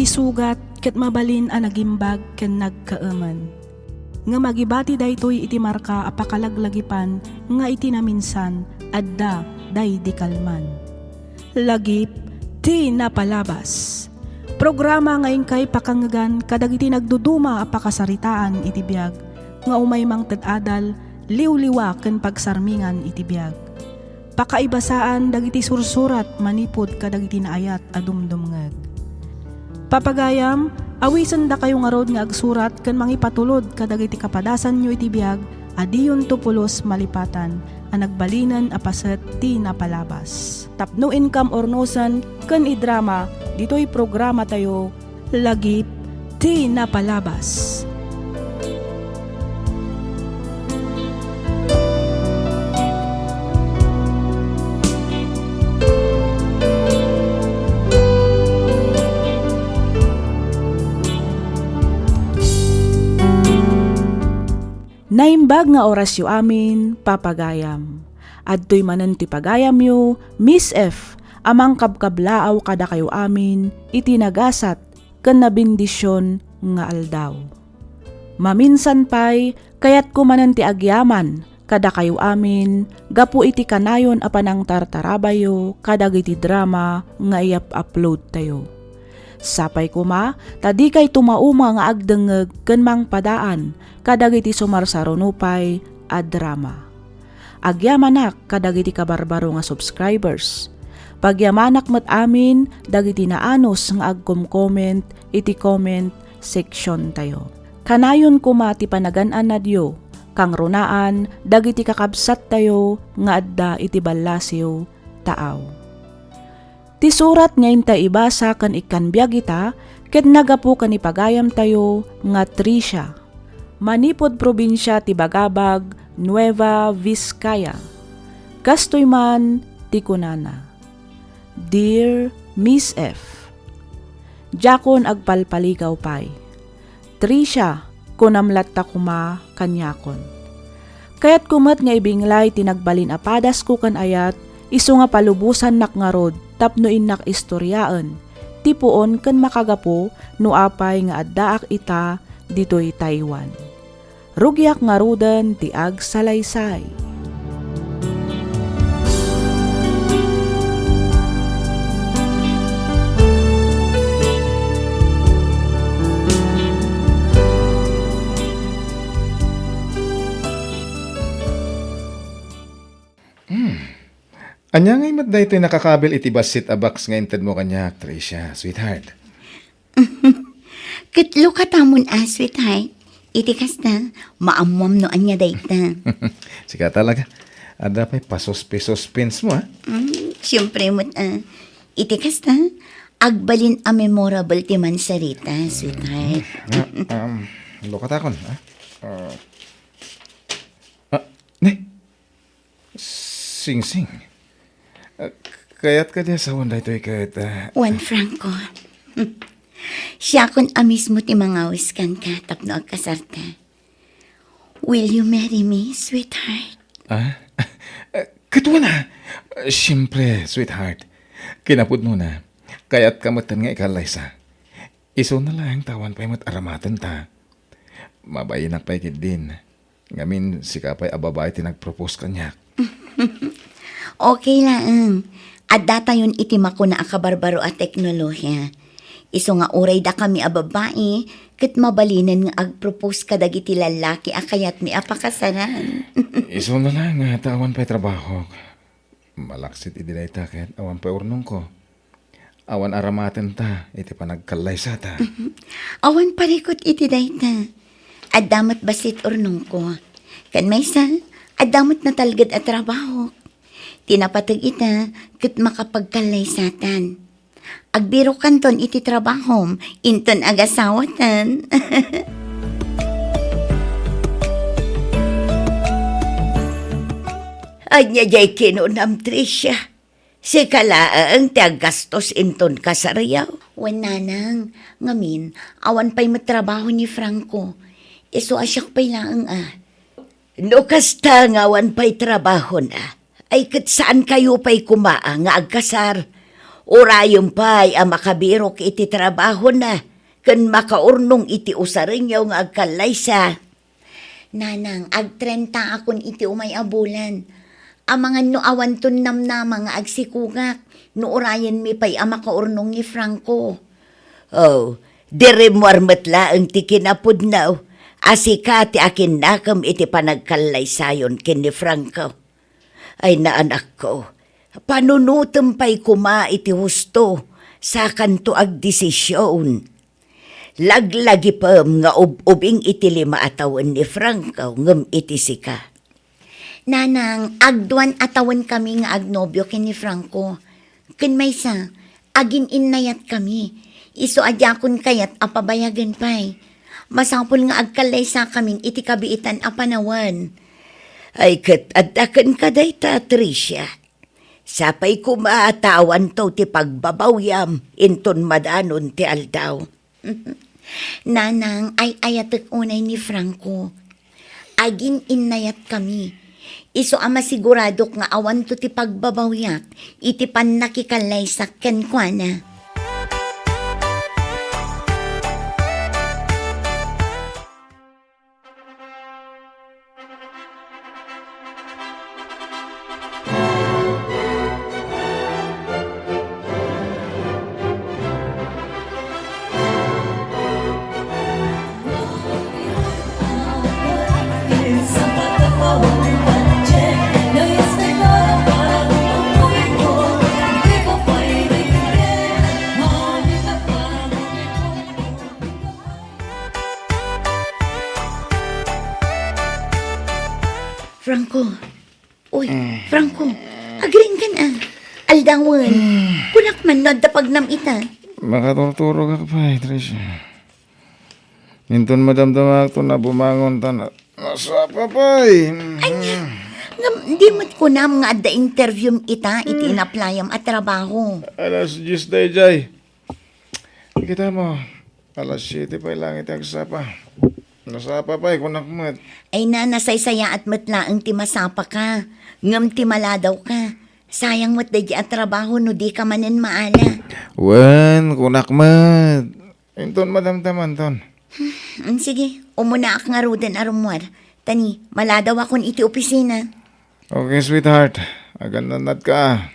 iti sugat ket mabalin a nagimbag ken nagkaaman. Nga magibati daytoy iti marka apakalaglagipan nga iti naminsan adda day di kalman. Lagip ti napalabas. Programa nga ingkay pakangagan kadagiti nagduduma apakasaritaan iti biag nga umay mang ted-adal liwliwa ken pagsarmingan iti biag. Pakaibasaan dagiti sursurat manipod kadagiti naayat a dumdumngeg. Papagayam, awisen da kayo nga rod nga agsurat ken mangipatulod kadagiti kapadasan nyo iti biag adiyon tupulos malipatan a nagbalinan a paset ti napalabas. Tapno income or nosan ken idrama ditoy programa tayo lagip ti napalabas. Naimbag nga orasyo amin, papagayam. Adtoy manen ti pagayam yo, Miss F, amang kabkablaaw kada kayo amin, itinagasat, ken nabindisyon nga aldaw. Maminsan pay, kayat ko manen ti agyaman, kada kayo amin, gapu iti kanayon a panang tartarabayo, kadagiti drama nga iap-upload tayo. Sapay kuma, tadi kay tumauma nga agdengeg ken mangpadaan kadagiti sumarsarunupay a drama. Agyamanak kadagiti kabarbaro nga subscribers. Pagyamanak met amin dagiti naanos nga agkom-comment iti comment section tayo. Kanayon kuma ti panagan-an na Diyo kang runaan dagiti kakabsat tayo nga adda iti ballasyo taaw. Ti surat ngayon ta ibasa kan ikanbiag ita, ket nagapu kan ipagayam tayo nga Tricia. Manipod probinsya ti Bagabag, Nueva Vizcaya. Kastoy man ti kunana. Dear Miss F, Jakon agpalpaligaw pay. Tricia, kunamlat ta kuma kanyakon. Kayat kumat nga ibinglay tinagbalin apadas ko kan ayat, isu nga palubusan nak nga rod, tapno innak istoryaan, tipuon ken makagapo no apay nga addaak ita ditoy Taiwan. Rugyak nga rudan ti ag salaysay. Anya ngay matday ito'y nakakabil iti basit a box nga inted mo kanya, Tricia, sweetheart. Kitlo ka tamon sweetheart. Iti kasta, maamwam no anya dayta. Sika talaga. Ada pa'y pasos-pesos-pins mo, ha? Siyempre mo, iti kasta, agbalin a memorable ti mansarita, sweetheart. Lukat akon, ha? Ne? Sing-sing. Kayat ka diya sa wanda ito'y kahit... Juan Franco. Siya kon amis mo ti mangawis kan ka tapno agkasarta. Will you marry me, sweetheart? Katuwa na! Siyempre, sweetheart. Kinapod mo na. Kayat kamatan nga ikalaysa. Iso na lang tawan pa'y mataramatan ta. Mabayinak pa'y din. Ngamin si kapay ababay tinagpropose kanyak. Okay lang. At data yun itimako na akabarbaro at teknolohiya. Iso nga uray da kami a babae, ket mabalinan nga agpropose kadagiti lalaki a kayat mi apakasaran. Iso na lang tawan pa'y trabaho. Malaksit idilay ta ket awan pa'y urnong ko. Awan aramatan ta, iti panagkalay sa ta. Awan parikot iti dayta. At damat basit urnong ko. Kan may sa, at damat na talgad at trabaho. Tinapatag ita, ket makapagkalay satan. Agbiro kanton iti trabahom, inton agasawatan. Anya jay kinunam, Tricia. Si kalaang tiagastos inton kasarayaw. Wananang, ngamin, awan pa'y matrabaho ni Franco. Iso asyak pa'y laang No kasta ngawan pa'y trabaho na. Ay kat saan kayo pa'y kumaa nga agkasar. Orayon pa'y ang makabirok iti trabaho na, kan makaurnong iti usaringyaw nga agkalaysa. Nanang, agtrenta akon iti umay abulan. Ang mga noawan ton namnama nga agsikugak, no orayan mi pa'y ang makaurnong ni Franco. Oh, dire mo armatla ang ti kinapudnaw. Asika ti akin nakam iti panagkalaysayon kin ni Franco. Ay naanak ko, panunutem pa'y kuma iti husto sa kanto ag desisyon. Laglagi pam nga ubing iti 5 atawan ni Franco ngem iti sika. Nanang, agduan atawan kami nga agnobyo kin ni Franco. Ken maysa, agin innayat kami. Iso adyakon kayat apabayagan pa'y. Masapul nga agkalaysa kaming iti kabiitan a panawan. Ay ket addaken kaday ta, Tricia. Sapay kumaatawan to ti pagbabawyam inton madanon ti aldaw. Nanang, ay ayatek unay ni Franco. Agin innayat kami. Iso ama siguradok nga awan to ti pagbabawyak, iti pan nakikalaysak ken kuana. Franco. Uy, Franco. Agring ka na. Aldawan. Kunak man no dapag nam ita. Makaturturo ka pa, Tricia. Minton madamdamak to na bumangon ta na. Nasapa pa Ngam, di mo't kunam nga adda interview ita iti inaplayam at trabaho. Alas 10 day, Jay. Kita mo, alas 7 pa lang iti agsapa. Nasapa pa, kunak mo. Ay na, nasaysaya at matlaang ti masapa ka. Ngam ti maladaw ka. Sayang mo't dadya at trabaho no di ka manin maala. Wen, kunak mo. Inton madamdaman ton. Sige, umuna ak nga ruden arumwar. Tani, maladaw akon iti opisina. Okay, sweetheart. Agan nanad ka.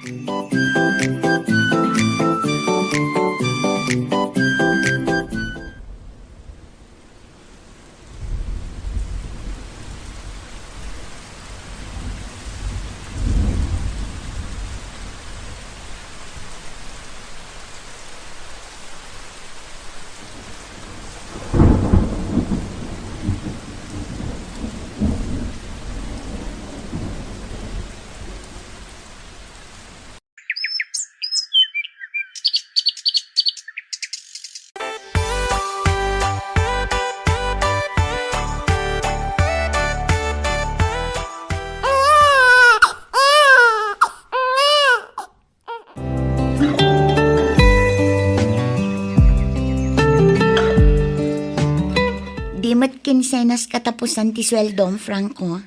Di mat kinsenas katapusan ti sweldom, Franco.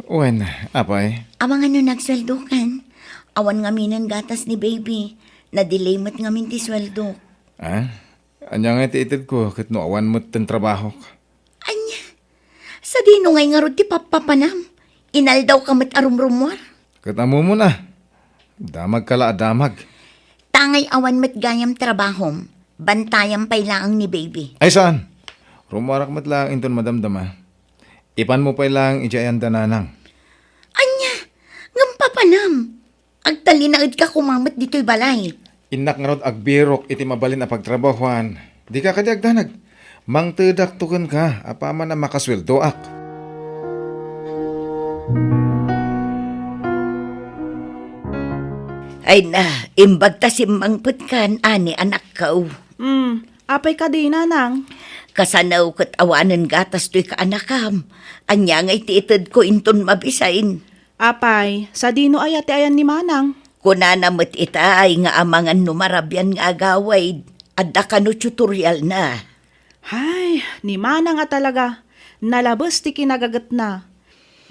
Wen, apay. Amang ano nagsweldo kan? Awan nga minan gatas ni baby. Na-delay mat nga min ti sweldo. Ah? Anya nga iti ko, kat no awan mo't ten trabaho. Anya, sa dino ngay nga ro ti papapanam. Inaldaw ka mat arumrumwar. Katamo mo na. Damag kala damag. Tangay awan mat gayam trabahom. Bantayam pay laang ni baby. Ay saan? Rumarak mat lang inton madamdama. Ipan mo pa lang ijayan dananang. Anya, ngam papanam. Agtalinaid ka kumamat dito'y balay. Inak nga rod agbirok iti mabalin na pagtrabahuan. Di ka kadiagdanag. Mang tedak tukan ka, apaman na makasweldo ak. Ay na, imbag ta simmangput kan, ani anak kau. Apay ka di, nanang. Kasanaw kat awanan gatas to'y kaanakam. Anya nga itiitad ko inton mabisain. Apay, sa dino ay ati ayan ni manang. Kunanamot ita ay nga amangan numarabyan nga agaway. Adda ka no tutorial na. Hay, ni manang nga talaga. Nalabas ti kinagagat na.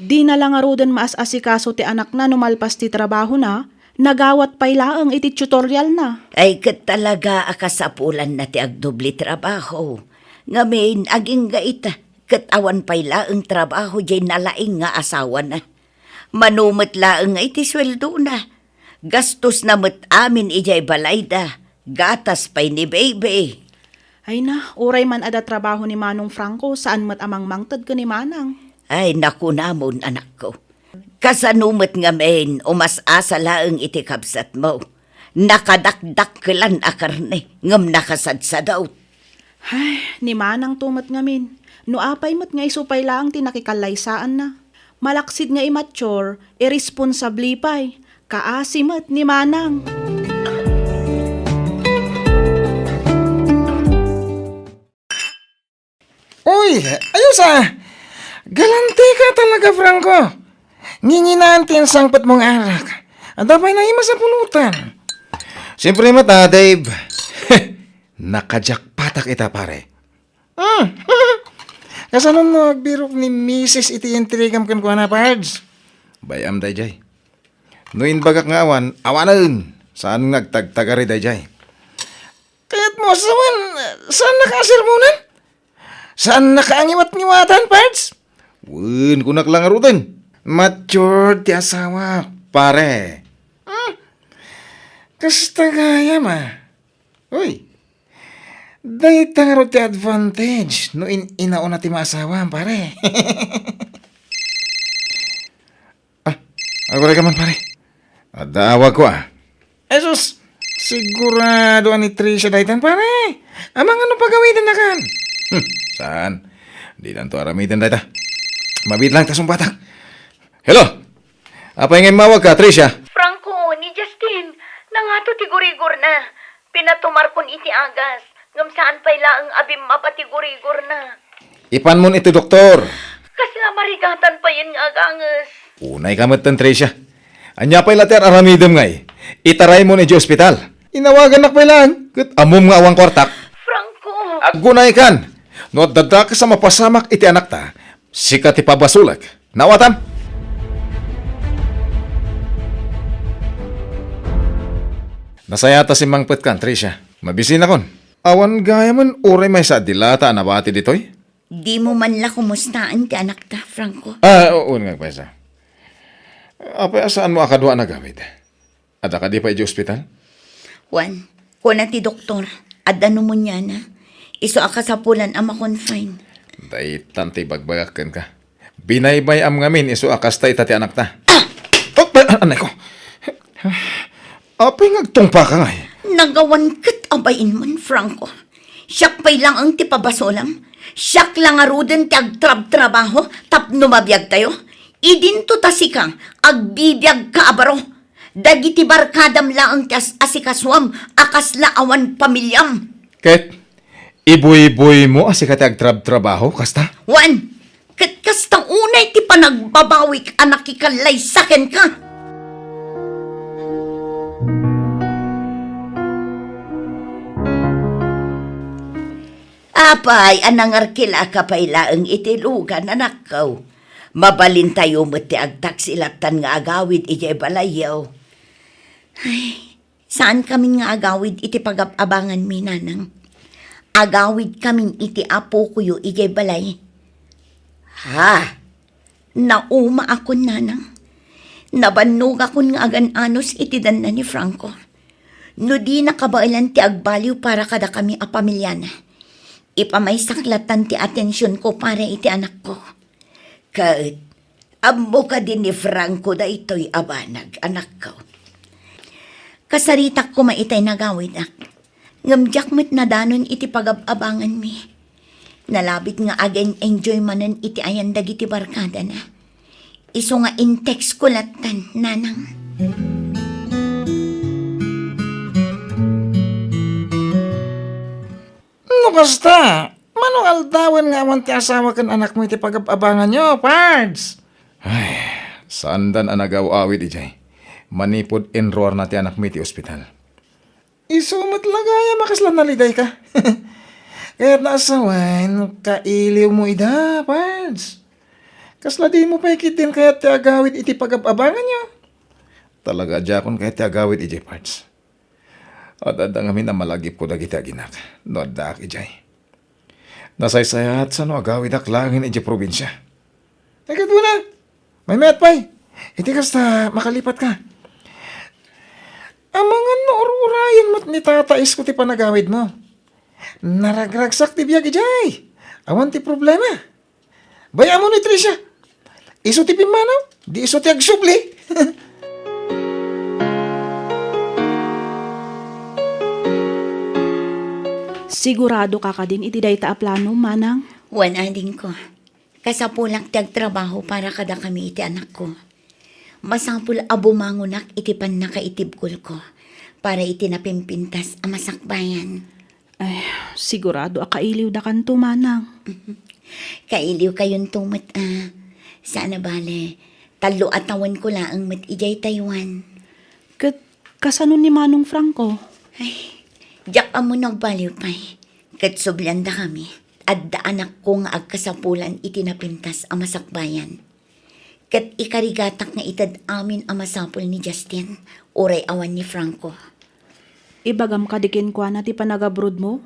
Di na lang arudan maas-asikaso ti anak na numalpas ti trabaho na, Nagawat pa'y laang iti tutorial na. Ay kat talaga akasapulan na ti agdubli trabaho. Ngamin aging gaita, kat awan pa'y laang trabaho jay nalaing nga asawa na. Manumot laang nga iti sweldo na. Gastos na mo't amin ijay balayda. Gatas pa'y ni baby. Ay na, uray man ada trabaho ni Manong Franco, saan mat amang mangtad ka ni Manang. Ay naku namon anak ko. Kasanumot nga men, umas-asa laang iti kabsat mo. Nakadakdak kelan akarne, ngam nakasadsadaw. Ay, ni Manang tumat ngamin. No apay mat nga isupay lang tinakikalaysaan na. Malaksid nga immature, irresponsabli pay. Kaasimat ni Manang. Uy, ayos ah! Galante ka talaga, Franco. Nginginaan ang sangpat mong arak. At dapat na ima sa pulutan. Siyempre mata, Dave. Nakajakpatak ita, pare. Kasanong nagbirok ni Mrs. iti intrigam kan kuha na, Pards? Bayam, dayjay. Nuin bagak nga awanan. Saan nagtagtagari, dayjay? Kaya't mo, saan nakasirmunan? Saan nakaangiwat-ngiwatan, Pards? Wun, kunak lang arutin. Mature ti asawa, pare. Kasta gaya ma. Uy, day tangaro ti advantage no inauna ti maasawa, pare. Ako rin ka man, pare. Adawag ko Jesus, sigurado ni Tricia daytan, pare. Amang ano pagawitan na kan? Saan? Di lang to aramitan dayta. Mabit lang tasong batak. Hello? Apa yung mawag ka, Tricia? Franco, ni Justin, nangato tigurigor na. Pinatumarkon iti agas. Ngam saan pa'y laang abim mapatigurigor na. Ipan mo ito, doktor. Kasi nga marigatan pa yun nga agangas. Unay kamatan, Tricia. Anya pa'y later aramidem ngay. Itaray mo ni hospital. Inawagan na pa'y lang. Kat amom nga awang kwartak. Franco! Agunay kan. No dadak sa mapasamak iti anak ta. Sikat ipabasulag. Nawatan? Nasayata si Mang Petkan, Tricia. Mabisin akon. Awan gaya man uray may sa dilata na bati ditoy? Di mo man la kumustaan ti anak ta, Franco. Oo nga paisa. Apa saan mo akadwa na gamit? Ada ka di pa iti ospital? Juan, kuna ti doktor, adano mo niya na. Iso akasapulan ang makonfine. Day tanti bagbagakan ka. Binaybay am ngamin iso akasta itati anak ta. Oh, anay ko. Apay ngagtungpa ka nga eh. Nagawan kat abayin man, Franco. Siyak pa'y lang ang tipabasolam. Siyak lang aruden ti agtrab-trabaho, tapno mabiyag tayo. Idinto tasikang, agbibiyag ka abaro. Dagiti barkadam lang ang tias asikaswam, akasla awan pamilyam. Ket, iboy-boy mo asikati agtrab-trabaho, kasta? Juan, kat kastang unay ti panagbabawik anak ikalay saken ka. Apay, anangarkila ka pa'y laang itilugan, anak ko. Mabalin tayo mo't ti agtaksilatan nga agawid iti balayaw. Ay, saan kami nga agawid iti pag-abangan mi, nanang? Agawid kaming iti apo kuyo iti balay. Ha? Nauma ako, nanang. Nabannog akon nga agan-anos iti dan na ni Franco. No di nakabailan ti agbaliw para kada kami a pamilyana. Ipamaisaklatan ti atensyon ko para iti anak ko. Kaet, amo ka din ni Franco da ito'y abanag, anak ko. Kasaritak ko maitay nagawid ak. Ngamjak mo't nadanon iti pag-abangan mi. Nalabit nga again enjoy manan iti ayandag iti barkada na. Iso nga in-text ko latan, nanang. No, kasta. Manong aldawan nga awan ti asawa kan anak mo iti pag-abangan nyo, Pards. Ay, saan dan anagaw awid ijay. Manipod enroar na ti anak mo iti ospital. Isumat lagaya makaslan naliday ka. Kaya't naasawan, kailiw mo ida, Pards. Kasla di mo pa ikitin kaya't ti agawid iti pag-abangan nyo. Talaga jakon kahit agawid ijay parts. At adang amin na malagip ko dagiti aginak. No adak ijay. Nasaysayat sa no agawid aklangin ijay probinsya. Tagat mo na. May met pa'y. Iti kasta makalipat ka. Ang mga noorurayan mo't ni tatais ko ti panagawid mo. Naragragsak ti biyag ijay. Awan ti problema. Baya mo ni Tricia. Iso ti pimanaw. Di iso ti agsubli. Sigurado ka ka din iti dayta a plano, manang? Wan ading ko. Kasapulak tiyag trabaho para kada kami iti anak ko. Masapul abumangunak iti pan nakaitibkol ko para iti napimpintas ang masakbayan. Ay, sigurado a kailiw da kanto, manang. Kailiw kayon tumot Sana bale, talo atawan ko laang mat ijay Taiwan. Kat kasano ni Manong Franco? Diyak amo nagbaliw pa'y. Kat sublanda kami. At da anak ko nga agkasapulan iti napintas ang masakbayan. Kat ikarigatak nga itad amin ang masapul ni Justin, oray awan ni Franco. Ibagam ka dikin kwa na ti panagabrood mo?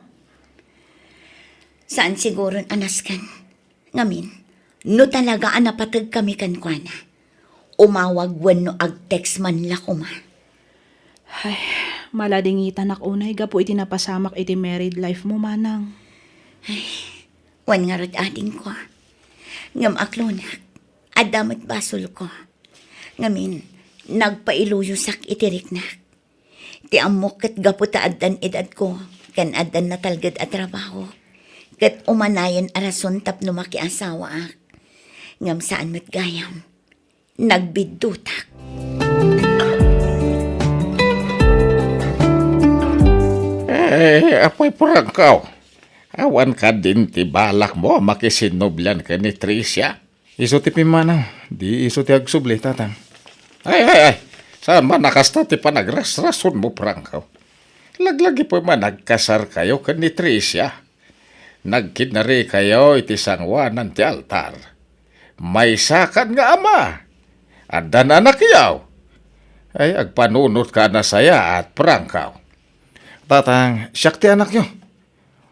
Saan siguro anaskan? Ngamin, no talaga anapatag kami kankwana. Umawag wano ag-text man lakuma. Ay, maladingitan ak unay gapo iti napasamak iti married life mo, manang. Wan nga rod ading ko. Ngam aklonak, adamat basol ko. Ngamin, nagpailuyusak itiriknak. Ti amok kat gapo ta addan edad ko, kan addan natalgad at trabaho. Kat umanayan arason tapno makiasawa ak. Ngam saan mat gayam, nagbidutak. Apoy Prangkaw. Awan ka din ti balak mo makisinoblan ka ni Tricia. Iso ti pimanaw. Di iso ti agsubli, tatang. Ay. Saan man nakasta ti panagrasrason mo, Prangkaw? Laglagi po man nagkasar kayo ka ni Tricia. Nagkinari kayo iti sangwanan ti altar. May sakan nga ama. Adan anak yaw. Ay, agpanunot ka na saya at Prangkaw. Tatang, siyak ti anak nyo.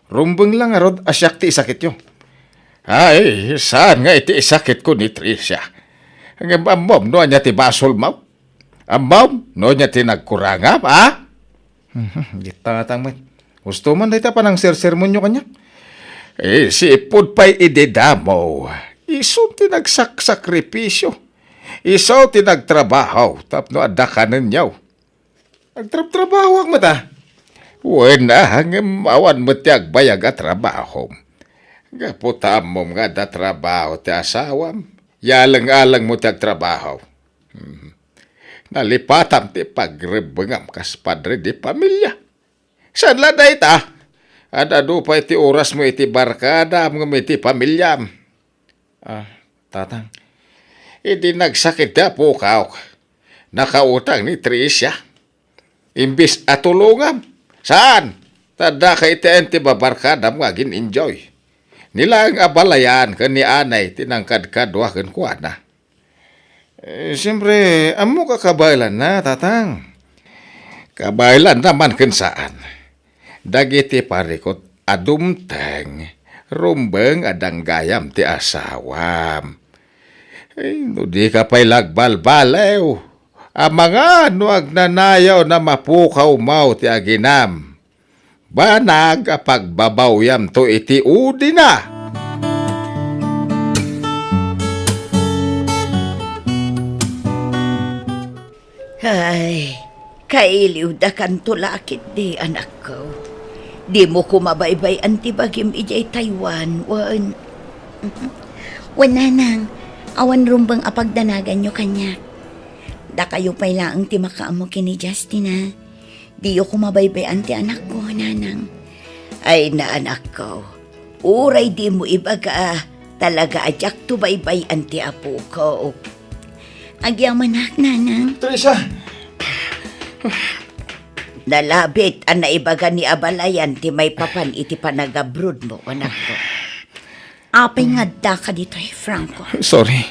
Rumbeng lang arod, asyak ti isakit nyo. Ay, saan nga iti isakit ko ni Tricia? Ang amom, no niya ti basol mo? Amom, no niya ti nagkurangap, ha? Di tatang man. Gusto man dahita pa ng sermon nyo kanya. Si ipod pa'y ididamo. Iso ti nagsakripisyo. Iso ti nagtrabaho, tapno adakanan niyaw. Nagtrabaho ang mata. Wena, hanggang awan mo ti agbayag at trabaho. Gaputam mo nga da trabaho ti asawam. Yalang-alang mo ti agtrabaho. Nalipatam ti pagrebengam kas padre di pamilya. Saan la da ita? Adado pa iti oras mo iti barkada mo iti pamilyam. Tatang. Idi nagsakit da po kaw. Nakautang ni Tricia. Imbis atulungam. Saan? Tada ka iti enti babarkada mo agin enjoy. Nila ang abalayan ka ni anay tinangkad kadwa kan kuana. Siyempre, amo ka kabaylan na, tatang. Kabaylan naman kan saan. Dagiti parikot adumteng. Rumbeng adang gayam ti asawam. No di ka pa'y lagbalbalew. Ang mga no agnanayaw na mapukaw mau ti aginam. Banag apagbabawyam to iti udi na. Ay, kailiw da kanto lakit di anak ko. Di mo kumabaybay antibagim ijay Taiwan. Wan nanang, awan rumbang apagdanagan nyo kanya. Da kayo pa'y laang ti makaamo kini Justin ha. Di yo kumabaybay anti anak ko, nanang. Ay na anak ko, uray di mo ibaga talaga ajak to baybay anti apo ko. Agyamanak, nanang. Teresa! Nalabit ang naibaga ni Abalayan ti may papan iti panagabrod mo, anak ko. Apay nga da ka dito, Franco. Sorry.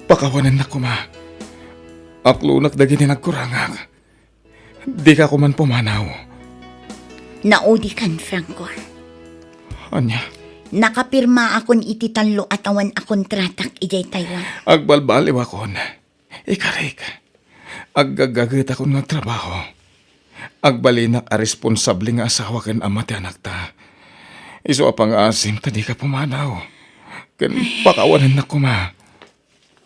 Pakawanan na ko, ma. Aklunak dagi ni nagkurangak. Di ka ko man pumanaw. Naudi kan, Franco. Anya, Nakapirma akon iti tanlo atawan a kontratak ijay Taiwan. agbalbaliw akon. Ikarik. Aggagagat akon nga trabaho. Agbalinak a responsable nga asawa ken ama ti anak ta. Iso apang asim ta di ka pumanaw. Ken pakawanan na ko ma.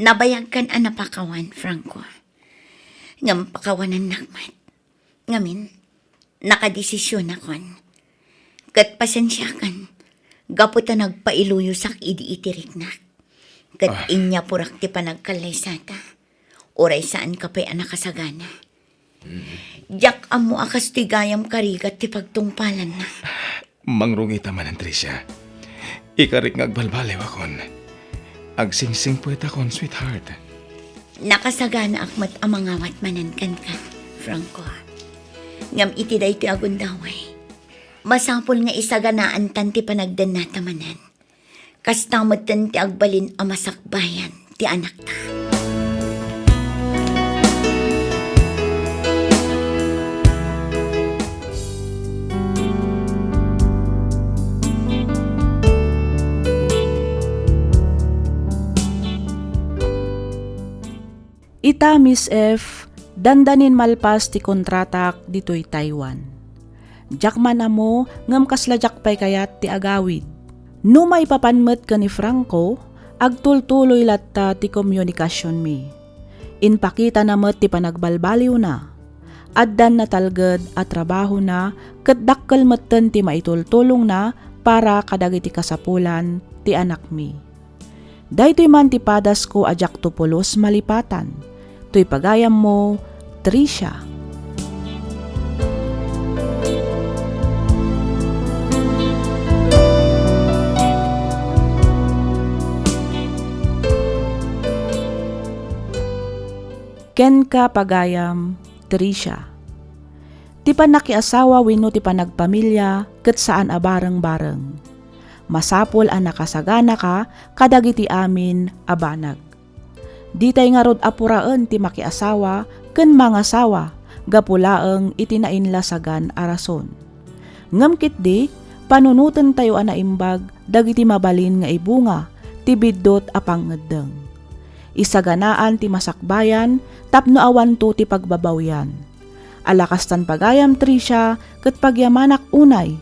Nabayag kan a napakawan, Franco. Ngam pakawanan nakmat. Ngamin, nakadesisyon akon. Kat pasensya kan. Gaputa nagpailuyosak idi itiriknak. Kat inya purak ti panagkalaysata. Oray saan ka pa'y anakasagana. Jak amo akas ti gayam karigat ti pagtungpalan na. Mangrungita man ang Tricia. Ikarik nga agbalbaliw akon. Agsingsing puwet akon, sweetheart. Nakasagana akmat amangawat manankan ka, Franco. Ngam iti day ti agundaway. Masapol nga isaganaan tan ti panagdanatamanan. Kastamot tan ti agbalin amasakbayan ti anak ta. Ita Miss F, dandanin malpas ti kontratak dito'y Taiwan. Jakman amo ngam kasladyak pay kayat ti agawid. No may papanmet ka ni Franco, agtultuloy latta ti komunikasyon mi. Inpakita na met ti panagbalbaliw na. Addan na talged at trabaho na, ket dakkel metten ti maitultulong na para kadagiti kasapulan ti anak mi. Daytoy man ti padas ko ajak tupulos malipatan. To'y pagayam mo, Tricia. Ken ka pagayam, Tricia. Ti panakiasawa wenno ti panagpamilya ket saan a bareng-bareng. Masapol ang nakasagana ka kadagiti amin a banag. Ditay nga rod apuraen ti makiasawa ken mangasawa gapulaeng itinainlasagan a rason. Ngem kitdi panunuten tayo a naimbag dagiti mabalin nga ibunga ti biddot a pangngeddeng. Isaganaan ti masakbayan tapno awan to ti pagbabawyan. Alakastan pagayam Tricia ket pagyamanak unay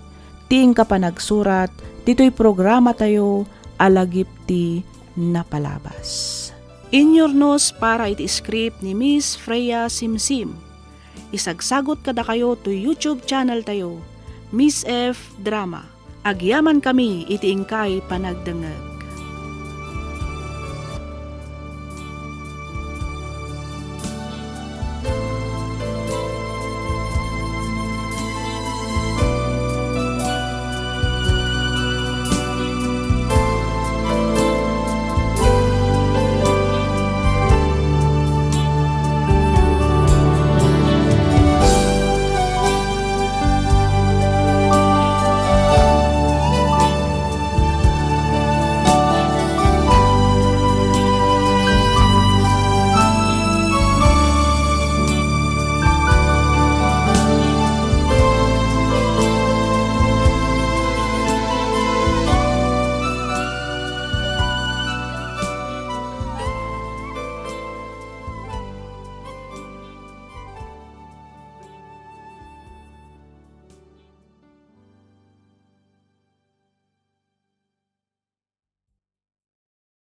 tiing ka panagsurat dito'y programa tayo alagip ti napalabas. Inyornos para iti script ni Miss Freya Simsim. Isagsagot kada kayo to YouTube channel tayo, Miss F Drama. Agyaman kami iti ingkay panagdengeg.